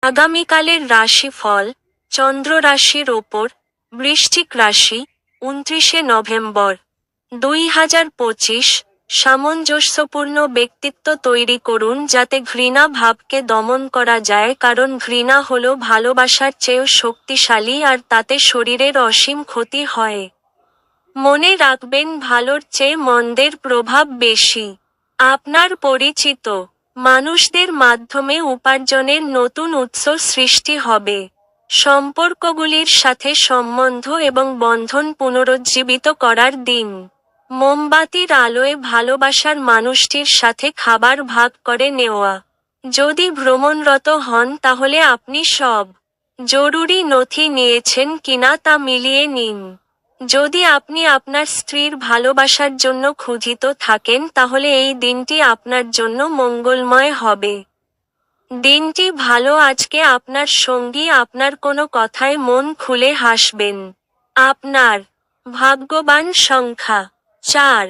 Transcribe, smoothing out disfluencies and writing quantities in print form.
আগামীকালের রাশিফল। চন্দ্র রাশির ওপর, বৃশ্চিক রাশি, 29শে নভেম্বর 2025। সামঞ্জস্যপূর্ণ ব্যক্তিত্ব তৈরি করুন যাতে ঘৃণা ভাবকে দমন করা যায়, কারণ ঘৃণা হলো ভালোবাসার চেয়েও শক্তিশালী আর তাতে শরীরের অসীম ক্ষতি হয়। মনে রাখবেন, ভালোর চেয়ে মন্দের প্রভাব বেশি। আপনার পরিচিত মানুষদের মাধ্যমে উপার্জনের নতুন উৎস সৃষ্টি হবে। সম্পর্কগুলির সাথে সম্বন্ধ এবং বন্ধন পুনরুজ্জীবিত করার দিন। মোমবাতির আলোয় ভালোবাসার মানুষটির সাথে খাবার ভাগ করে নেওয়া। যদি ভ্রমণরত হন তাহলে আপনি সব জরুরি নথি নিয়েছেন কিনা তা মিলিয়ে নিন। যদি আপনি আপনার স্ত্রীর ভালোবাসার জন্য ক্ষুধিত থাকেন তাহলে এই দিনটি আপনার জন্য মঙ্গলময় হবে। দিনটি ভালো। আজকে আপনার সঙ্গী আপনার কোনো কথায় মন খুলে হাসবেন। আপনার ভাগ্যবান সংখ্যা 4।